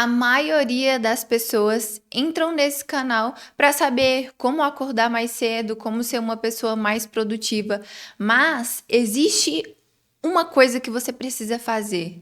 A maioria das pessoas entram nesse canal para saber como acordar mais cedo, como ser uma pessoa mais produtiva, mas existe uma coisa que você precisa fazer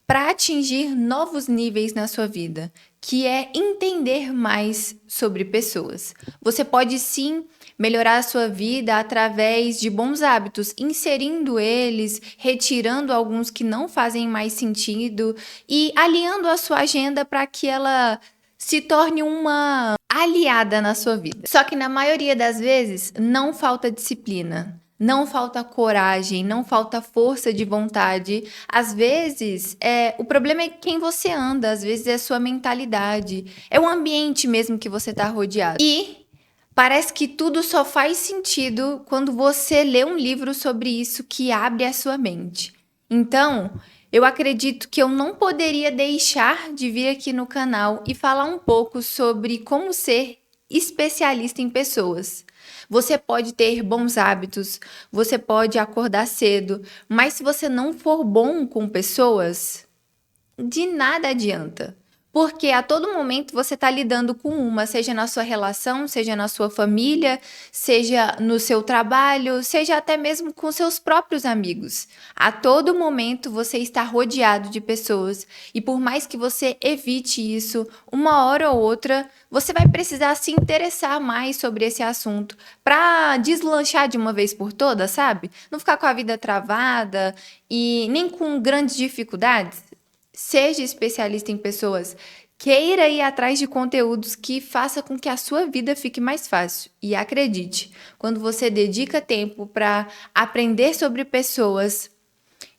para atingir novos níveis na sua vida, que é entender mais sobre pessoas. Você pode sim melhorar a sua vida através de bons hábitos, inserindo eles, retirando alguns que não fazem mais sentido e alinhando a sua agenda para que ela se torne uma aliada na sua vida. Só que na maioria das vezes não falta disciplina. Não falta coragem, não falta força de vontade. Às vezes, o problema é quem você anda, às vezes é sua mentalidade, é o ambiente mesmo que você está rodeado. E parece que tudo só faz sentido quando você lê um livro sobre isso que abre a sua mente. Então, eu acredito que eu não poderia deixar de vir aqui no canal e falar um pouco sobre como ser especialista em pessoas. Você pode ter bons hábitos, você pode acordar cedo, mas se você não for bom com pessoas, de nada adianta. Porque a todo momento você está lidando com uma, seja na sua relação, seja na sua família, seja no seu trabalho, seja até mesmo com seus próprios amigos. A todo momento você está rodeado de pessoas e por mais que você evite isso, uma hora ou outra você vai precisar se interessar mais sobre esse assunto para deslanchar de uma vez por todas, sabe? Não ficar com a vida travada e nem com grandes dificuldades. Seja especialista em pessoas. Queira ir atrás de conteúdos que faça com que a sua vida fique mais fácil. E acredite, quando você dedica tempo para aprender sobre pessoas,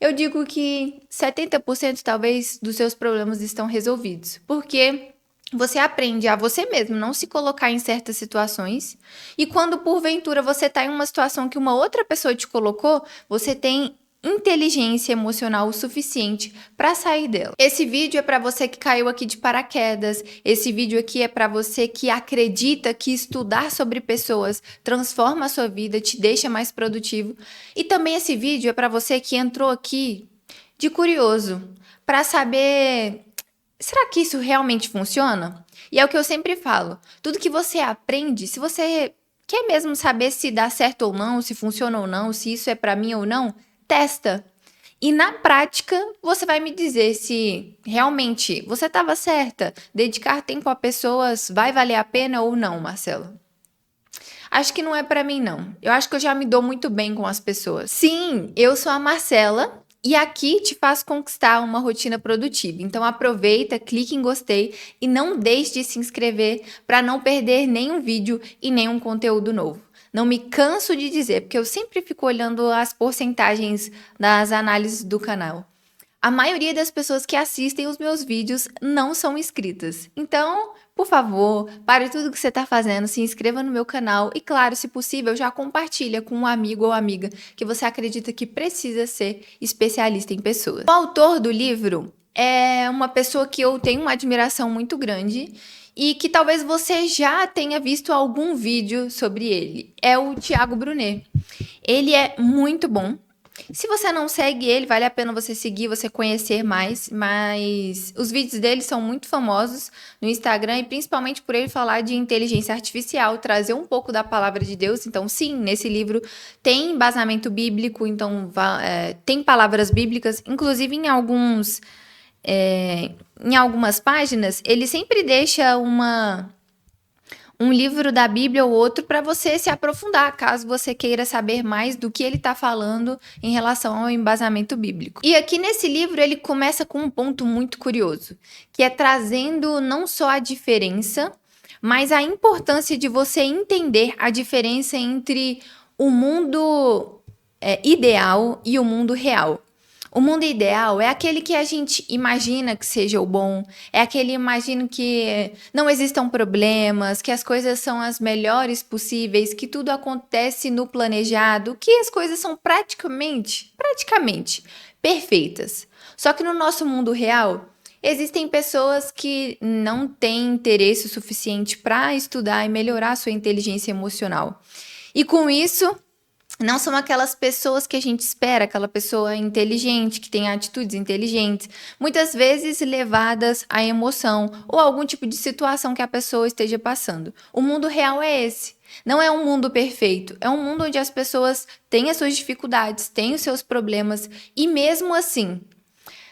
eu digo que 70% talvez dos seus problemas estão resolvidos. Porque você aprende a você mesmo não se colocar em certas situações. E quando porventura você está em uma situação que uma outra pessoa te colocou, você tem inteligência emocional o suficiente para sair dela. Esse vídeo é para você que caiu aqui de paraquedas. Esse vídeo aqui é para você que acredita que estudar sobre pessoas transforma a sua vida, te deixa mais produtivo. E também esse vídeo é para você que entrou aqui de curioso, para saber, será que isso realmente funciona? E é o que eu sempre falo. Tudo que você aprende, se você quer mesmo saber se dá certo ou não, se funciona ou não, se isso é para mim ou não, testa. E na prática, você vai me dizer se realmente você estava certa. Dedicar tempo a pessoas vai valer a pena ou não, Marcelo? Acho que não é para mim, não. Eu acho que eu já me dou muito bem com as pessoas. Sim, eu sou a Marcela e aqui te faço conquistar uma rotina produtiva. Então aproveita, clique em gostei e não deixe de se inscrever para não perder nenhum vídeo e nenhum conteúdo novo. Não me canso de dizer, porque eu sempre fico olhando as porcentagens das análises do canal. A maioria das pessoas que assistem os meus vídeos não são inscritas. Então, por favor, pare tudo que você está fazendo, se inscreva no meu canal e, claro, se possível, já compartilha com um amigo ou amiga que você acredita que precisa ser especialista em pessoas. O autor do livro é uma pessoa que eu tenho uma admiração muito grande e que talvez você já tenha visto algum vídeo sobre ele. É o Thiago Brunet. Ele é muito bom. Se você não segue ele, vale a pena você seguir, você conhecer mais, mas os vídeos dele são muito famosos no Instagram e principalmente por ele falar de inteligência artificial, trazer um pouco da palavra de Deus. Então, sim, nesse livro tem embasamento bíblico, então tem palavras bíblicas, inclusive em algumas páginas, ele sempre deixa um livro da Bíblia ou outro para você se aprofundar, caso você queira saber mais do que ele está falando em relação ao embasamento bíblico. E aqui nesse livro ele começa com um ponto muito curioso, que é trazendo não só a diferença, mas a importância de você entender a diferença entre o mundo ideal e o mundo real. O mundo ideal é aquele que a gente imagina que seja o bom, é aquele que imagina que não existam problemas, que as coisas são as melhores possíveis, que tudo acontece no planejado, que as coisas são praticamente perfeitas. Só que no nosso mundo real, existem pessoas que não têm interesse suficiente para estudar e melhorar sua inteligência emocional. E com isso, Não são aquelas pessoas que a gente espera, aquela pessoa inteligente, que tem atitudes inteligentes, muitas vezes levadas à emoção ou algum tipo de situação que a pessoa esteja passando. O mundo real é esse. Não é um mundo perfeito, é um mundo onde as pessoas têm as suas dificuldades, têm os seus problemas e mesmo assim,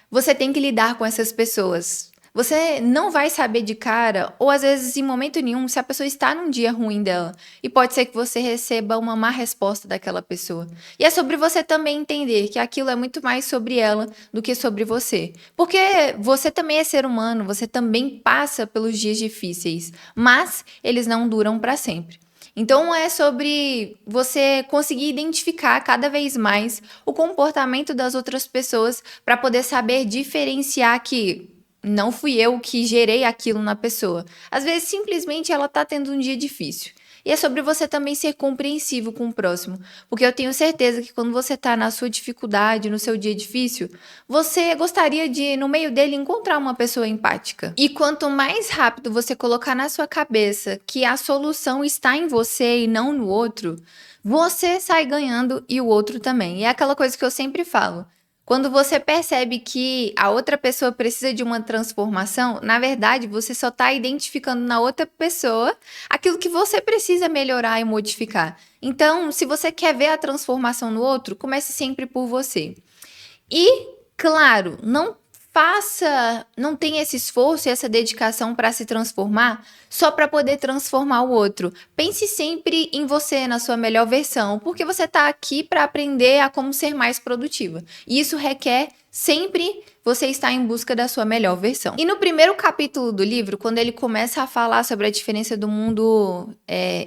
você tem que lidar com essas pessoas. Você não vai saber de cara, ou às vezes em momento nenhum, se a pessoa está num dia ruim dela. E pode ser que você receba uma má resposta daquela pessoa. E é sobre você também entender que aquilo é muito mais sobre ela do que sobre você. Porque você também é ser humano, você também passa pelos dias difíceis, mas eles não duram para sempre. Então é sobre você conseguir identificar cada vez mais o comportamento das outras pessoas para poder saber diferenciar que não fui eu que gerei aquilo na pessoa. Às vezes simplesmente ela tá tendo um dia difícil. E é sobre você também ser compreensivo com o próximo, porque eu tenho certeza que quando você tá na sua dificuldade, no seu dia difícil, você gostaria de, no meio dele, encontrar uma pessoa empática. E quanto mais rápido você colocar na sua cabeça que a solução está em você e não no outro, você sai ganhando e o outro também. E é aquela coisa que eu sempre falo. Quando você percebe que a outra pessoa precisa de uma transformação, na verdade, você só está identificando na outra pessoa aquilo que você precisa melhorar e modificar. Então, se você quer ver a transformação no outro, comece sempre por você. E, claro, não tenha esse esforço e essa dedicação para se transformar só para poder transformar o outro. Pense sempre em você, na sua melhor versão, porque você está aqui para aprender a como ser mais produtiva. E isso requer sempre você estar em busca da sua melhor versão. E no primeiro capítulo do livro, quando ele começa a falar sobre a diferença do mundo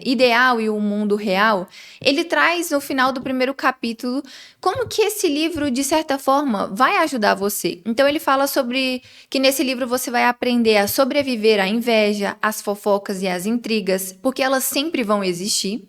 ideal e o mundo real, ele traz no final do primeiro capítulo como que esse livro, de certa forma, vai ajudar você. Então ele fala sobre que nesse livro você vai aprender a sobreviver à inveja, às fofocas e às intrigas, porque elas sempre vão existir.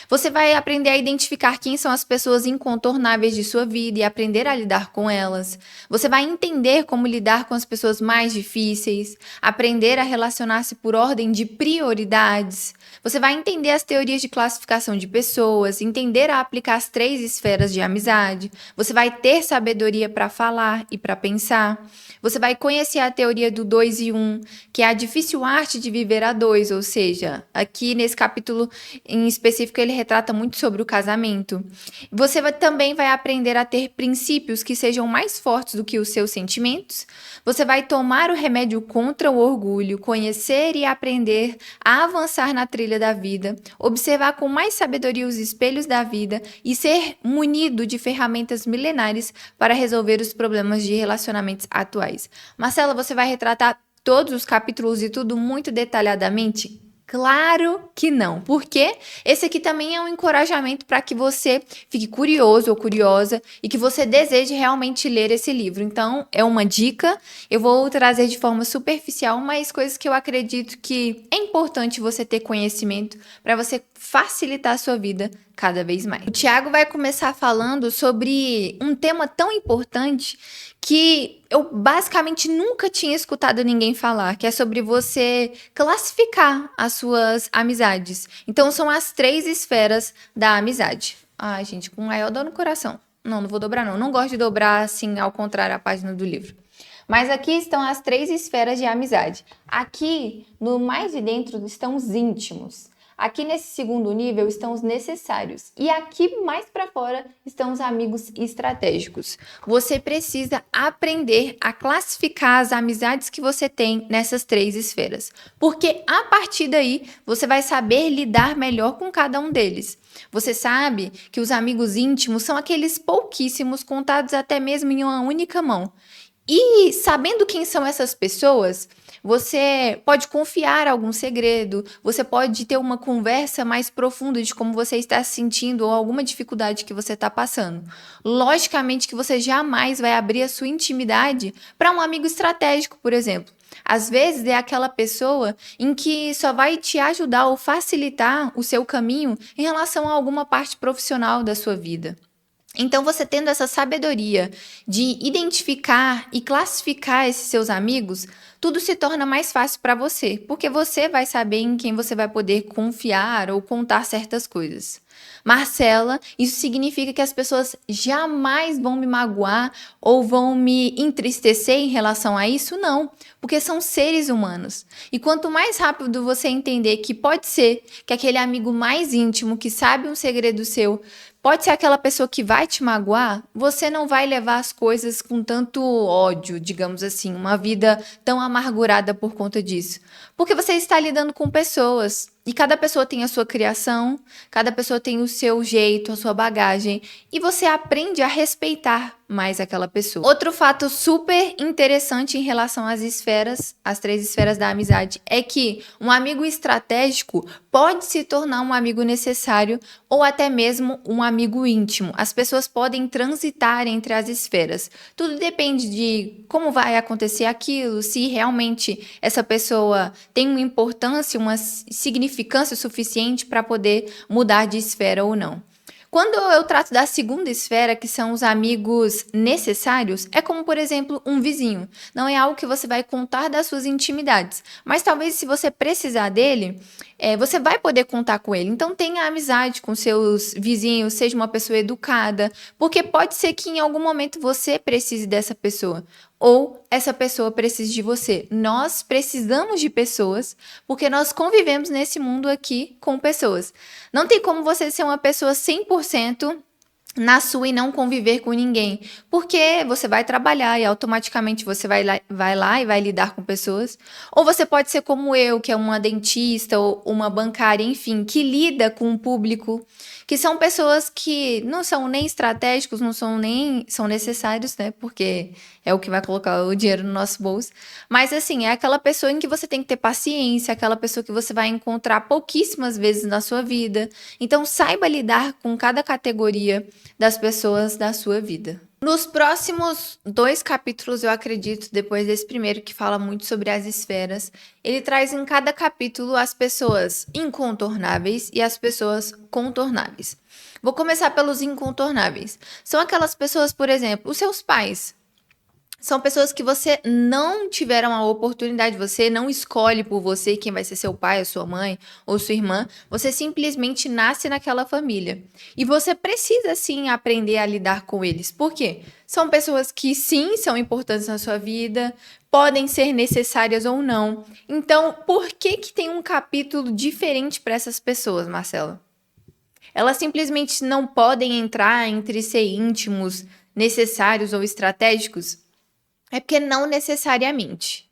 Você vai aprender a identificar quem são as pessoas incontornáveis de sua vida e aprender a lidar com elas. Você vai entender como lidar com as pessoas mais difíceis, aprender a relacionar-se por ordem de prioridades. Você vai entender as teorias de classificação de pessoas, entender a aplicar as 3 esferas de amizade. Você vai ter sabedoria para falar e para pensar. Você vai conhecer a teoria do 2 e 1, que é a difícil arte de viver a 2, ou seja, aqui nesse capítulo em específico ele retrata muito sobre o casamento. Você também vai aprender a ter princípios que sejam mais fortes do que os seus sentimentos. Você vai tomar o remédio contra o orgulho, conhecer e aprender a avançar na trilha da vida, observar com mais sabedoria os espelhos da vida e ser munido de ferramentas milenares para resolver os problemas de relacionamentos atuais. Marcela, você vai retratar todos os capítulos e tudo muito detalhadamente? Claro que não, porque esse aqui também é um encorajamento para que você fique curioso ou curiosa e que você deseje realmente ler esse livro. Então, é uma dica, eu vou trazer de forma superficial, mas coisas que eu acredito que é importante você ter conhecimento para você facilitar a sua vida cada vez mais. O Tiago vai começar falando sobre um tema tão importante que eu basicamente nunca tinha escutado ninguém falar, que é sobre você classificar as suas amizades. Então, são as 3 esferas da amizade. Ai, gente, com maior dor no coração. Não vou dobrar não. Não gosto de dobrar, assim, ao contrário, a página do livro. Mas aqui estão as 3 esferas de amizade. Aqui, no mais de dentro, estão os íntimos. Aqui nesse segundo nível estão os necessários e aqui mais para fora estão os amigos estratégicos. Você precisa aprender a classificar as amizades que você tem nessas 3 esferas, porque a partir daí você vai saber lidar melhor com cada um deles. Você sabe que os amigos íntimos são aqueles pouquíssimos contados até mesmo em uma única mão. E sabendo quem são essas pessoas, você pode confiar algum segredo, você pode ter uma conversa mais profunda de como você está se sentindo ou alguma dificuldade que você está passando. Logicamente que você jamais vai abrir a sua intimidade para um amigo estratégico, por exemplo. Às vezes é aquela pessoa em que só vai te ajudar ou facilitar o seu caminho em relação a alguma parte profissional da sua vida. Então, você tendo essa sabedoria de identificar e classificar esses seus amigos, tudo se torna mais fácil para você, porque você vai saber em quem você vai poder confiar ou contar certas coisas. Marcela, isso significa que as pessoas jamais vão me magoar ou vão me entristecer em relação a isso? Não, porque são seres humanos. E quanto mais rápido você entender que pode ser que aquele amigo mais íntimo que sabe um segredo seu pode ser aquela pessoa que vai te magoar, você não vai levar as coisas com tanto ódio, digamos assim, uma vida tão amargurada por conta disso. Porque você está lidando com pessoas. E cada pessoa tem a sua criação, cada pessoa tem o seu jeito, a sua bagagem. E você aprende a respeitar mais aquela pessoa. Outro fato super interessante em relação às esferas, as 3 esferas da amizade, é que um amigo estratégico pode se tornar um amigo necessário ou até mesmo um amigo íntimo. As pessoas podem transitar entre as esferas. Tudo depende de como vai acontecer aquilo, se realmente essa pessoa tem uma importância, uma significância suficiente para poder mudar de esfera ou não. Quando eu trato da segunda esfera, que são os amigos necessários, é como, por exemplo, um vizinho. Não é algo que você vai contar das suas intimidades, mas talvez se você precisar dele, você vai poder contar com ele. Então tenha amizade com seus vizinhos, seja uma pessoa educada, porque pode ser que em algum momento você precise dessa pessoa. Ou essa pessoa precise de você. Nós precisamos de pessoas, porque nós convivemos nesse mundo aqui com pessoas. Não tem como você ser uma pessoa 100% na sua e não conviver com ninguém. Porque você vai trabalhar e automaticamente você vai lá e vai lidar com pessoas. Ou você pode ser como eu, que é uma dentista ou uma bancária, enfim, que lida com o público, que são pessoas que não são nem estratégicos, não são nem são necessários, né? Porque é o que vai colocar o dinheiro no nosso bolso. Mas assim, é aquela pessoa em que você tem que ter paciência, aquela pessoa que você vai encontrar pouquíssimas vezes na sua vida. Então, saiba lidar com cada categoria das pessoas da sua vida. Nos próximos 2 capítulos, eu acredito, depois desse primeiro que fala muito sobre as esferas, ele traz em cada capítulo as pessoas incontornáveis e as pessoas contornáveis. Vou começar pelos incontornáveis. São aquelas pessoas, por exemplo, os seus pais. São pessoas que você não tiveram a oportunidade, você não escolhe por você quem vai ser seu pai, a sua mãe ou sua irmã, você simplesmente nasce naquela família. E você precisa sim aprender a lidar com eles. Por quê? São pessoas que sim são importantes na sua vida, podem ser necessárias ou não. Então, por que tem um capítulo diferente para essas pessoas, Marcela? Elas simplesmente não podem entrar entre ser íntimos, necessários ou estratégicos? É porque não necessariamente.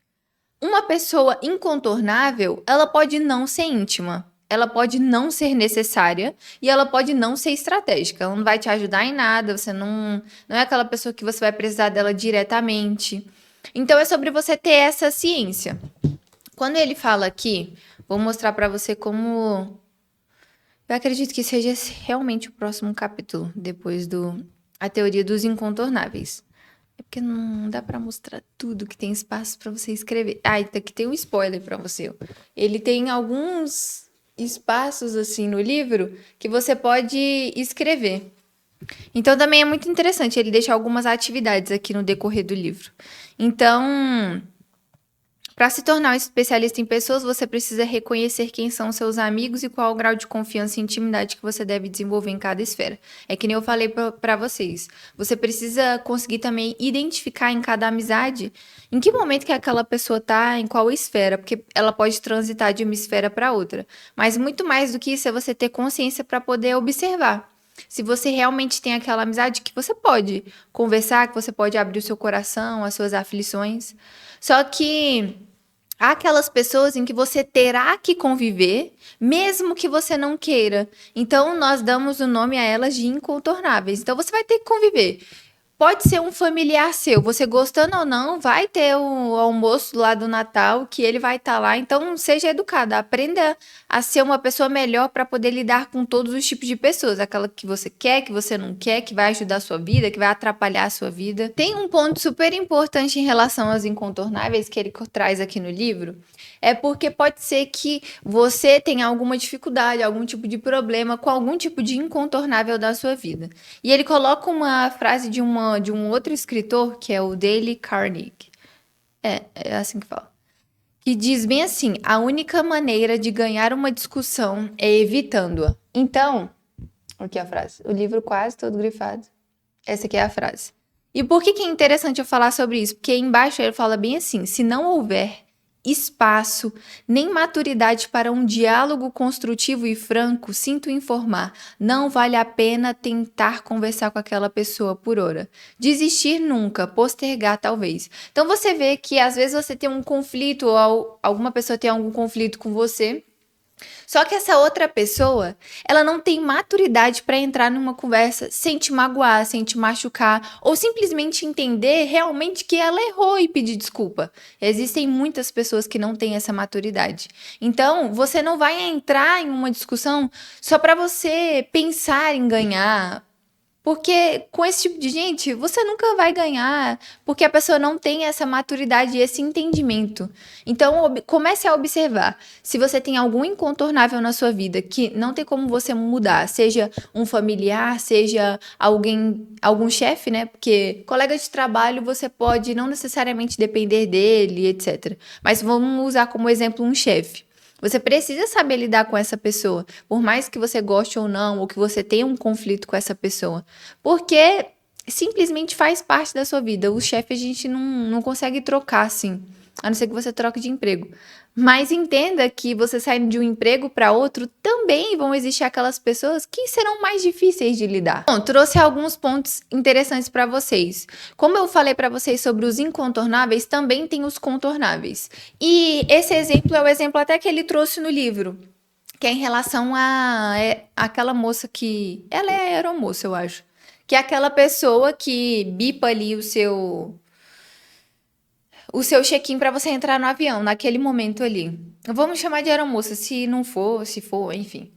Uma pessoa incontornável, ela pode não ser íntima, ela pode não ser necessária e ela pode não ser estratégica. Ela não vai te ajudar em nada, você não é aquela pessoa que você vai precisar dela diretamente. Então é sobre você ter essa ciência. Quando ele fala aqui, vou mostrar para você como eu acredito que seja realmente o próximo capítulo, depois a teoria dos incontornáveis. É porque não dá pra mostrar tudo que tem espaço pra você escrever. Ah, aqui tem um spoiler pra você. Ele tem alguns espaços assim no livro que você pode escrever. Então também é muito interessante. Ele deixa algumas atividades aqui no decorrer do livro. Então, para se tornar um especialista em pessoas, você precisa reconhecer quem são seus amigos e qual o grau de confiança e intimidade que você deve desenvolver em cada esfera. É que nem eu falei para vocês. Você precisa conseguir também identificar em cada amizade em que momento que aquela pessoa tá, em qual esfera, porque ela pode transitar de uma esfera para outra. Mas muito mais do que isso é você ter consciência para poder observar. Se você realmente tem aquela amizade que você pode conversar, que você pode abrir o seu coração, as suas aflições. Só que há aquelas pessoas em que você terá que conviver, mesmo que você não queira. Então, nós damos o nome a elas de incontornáveis. Então, você vai ter que conviver. Pode ser um familiar seu, você gostando ou não, vai ter o almoço lá do Natal que ele vai estar lá. Então, seja educado, aprenda a ser uma pessoa melhor para poder lidar com todos os tipos de pessoas, aquela que você quer, que você não quer, que vai ajudar a sua vida, que vai atrapalhar a sua vida. Tem um ponto super importante em relação aos incontornáveis que ele traz aqui no livro, é porque pode ser que você tenha alguma dificuldade, algum tipo de problema com algum tipo de incontornável da sua vida. E ele coloca uma frase de um outro escritor, que é o Dale Carnegie. É assim que fala. Que diz bem assim: a única maneira de ganhar uma discussão é evitando-a. Então, aqui é a frase. O livro quase todo grifado. Essa aqui é a frase. E por que é interessante eu falar sobre isso? Porque embaixo ele fala bem assim: se não houver espaço nem maturidade para um diálogo construtivo e franco, sinto informar, não vale a pena tentar conversar com aquela pessoa por hora. Desistir nunca, postergar talvez. Então você vê que às vezes você tem um conflito ou alguma pessoa tem algum conflito com você. Só que essa outra pessoa, ela não tem maturidade para entrar numa conversa sem te magoar, sem te machucar, ou simplesmente entender realmente que ela errou e pedir desculpa. Existem muitas pessoas que não têm essa maturidade. Então, você não vai entrar em uma discussão só para você pensar em ganhar. Porque com esse tipo de gente, você nunca vai ganhar, porque a pessoa não tem essa maturidade e esse entendimento. Então, comece a observar. Se você tem algum incontornável na sua vida que não tem como você mudar, seja um familiar, seja alguém, algum chefe, né? Porque colega de trabalho você pode não necessariamente depender dele, etc. Mas vamos usar como exemplo um chefe. Você precisa saber lidar com essa pessoa, por mais que você goste ou não, ou que você tenha um conflito com essa pessoa. Porque simplesmente faz parte da sua vida. O chefe a gente não consegue trocar assim, a não ser que você troque de emprego. Mas entenda que você saindo de um emprego para outro, também vão existir aquelas pessoas que serão mais difíceis de lidar. Bom, trouxe alguns pontos interessantes para vocês. Como eu falei para vocês sobre os incontornáveis, também tem os contornáveis. E esse exemplo é o exemplo até que ele trouxe no livro, que é em relação a aquela moça que... Ela é aeromoça, eu acho. Que é aquela pessoa que bipa ali o seu check-in para você entrar no avião, naquele momento ali. Vamos chamar de aeromoça, se não for, se for, enfim.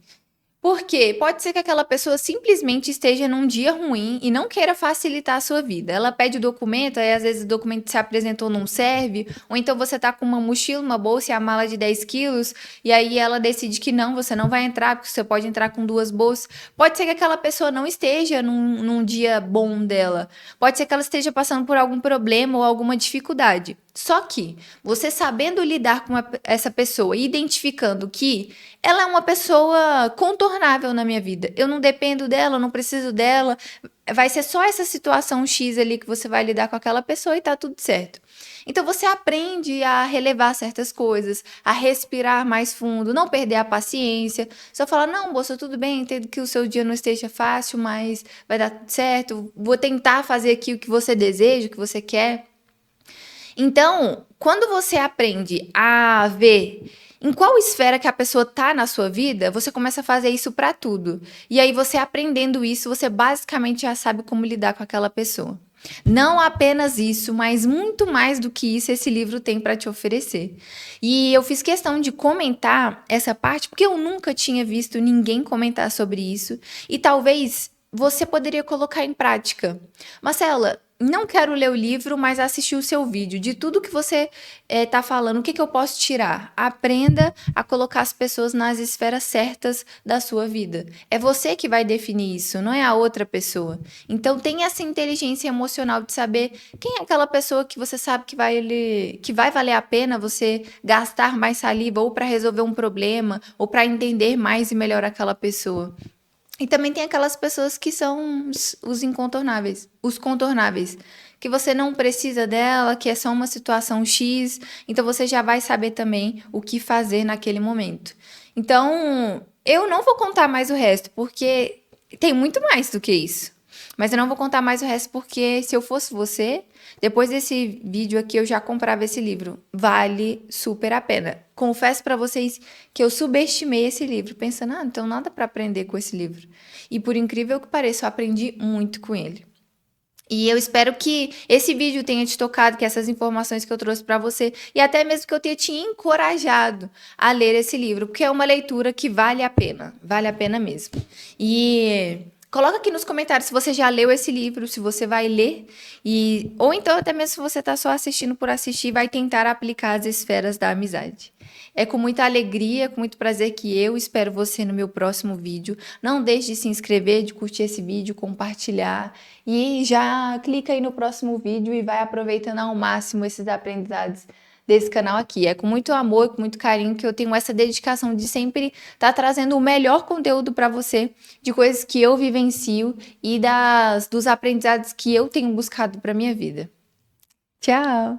Por quê? Pode ser que aquela pessoa simplesmente esteja num dia ruim e não queira facilitar a sua vida. Ela pede o documento, aí às vezes o documento que se apresentou não serve, ou então você tá com uma mochila, uma bolsa e a mala de 10 quilos, e aí ela decide que não, você não vai entrar, porque você pode entrar com duas bolsas. Pode ser que aquela pessoa não esteja num dia bom dela. Pode ser que ela esteja passando por algum problema ou alguma dificuldade. Só que você sabendo lidar com essa pessoa, identificando que ela é uma pessoa contornável na minha vida. Eu não dependo dela, eu não preciso dela. Vai ser só essa situação X ali que você vai lidar com aquela pessoa e tá tudo certo. Então você aprende a relevar certas coisas, a respirar mais fundo, não perder a paciência. Só falar, não, moça, tudo bem, entendo que o seu dia não esteja fácil, mas vai dar tudo certo. Vou tentar fazer aqui o que você deseja, o que você quer. Então, quando você aprende a ver em qual esfera que a pessoa tá na sua vida, você começa a fazer isso para tudo. E aí você aprendendo isso, você basicamente já sabe como lidar com aquela pessoa. Não apenas isso, mas muito mais do que isso esse livro tem para te oferecer. E eu fiz questão de comentar essa parte porque eu nunca tinha visto ninguém comentar sobre isso e talvez você poderia colocar em prática. Marcela, não quero ler o livro, mas assistir o seu vídeo. De tudo que você está falando, o que eu posso tirar? Aprenda a colocar as pessoas nas esferas certas da sua vida. É você que vai definir isso, não é a outra pessoa. Então, tenha essa inteligência emocional de saber quem é aquela pessoa que você sabe que vai valer a pena você gastar mais saliva ou para resolver um problema ou para entender mais e melhor aquela pessoa. E também tem aquelas pessoas que são os incontornáveis, os contornáveis, que você não precisa dela, que é só uma situação X, então você já vai saber também o que fazer naquele momento. Então, eu não vou contar mais o resto, porque tem muito mais do que isso. Mas eu não vou contar mais o resto porque se eu fosse você, depois desse vídeo aqui eu já comprava esse livro. Vale super a pena. Confesso para vocês que eu subestimei esse livro, pensando, não tenho nada para aprender com esse livro. E por incrível que pareça, eu aprendi muito com ele. E eu espero que esse vídeo tenha te tocado, que essas informações que eu trouxe para você, e até mesmo que eu tenha te encorajado a ler esse livro, porque é uma leitura que vale a pena mesmo. E coloca aqui nos comentários se você já leu esse livro, se você vai ler, ou então até mesmo se você está só assistindo por assistir, vai tentar aplicar as esferas da amizade. É com muita alegria, com muito prazer que eu espero você no meu próximo vídeo. Não deixe de se inscrever, de curtir esse vídeo, compartilhar e já clica aí no próximo vídeo e vai aproveitando ao máximo esses aprendizados desse canal aqui. É com muito amor e com muito carinho que eu tenho essa dedicação de sempre estar trazendo o melhor conteúdo para você, de coisas que eu vivencio e dos aprendizados que eu tenho buscado para minha vida. Tchau!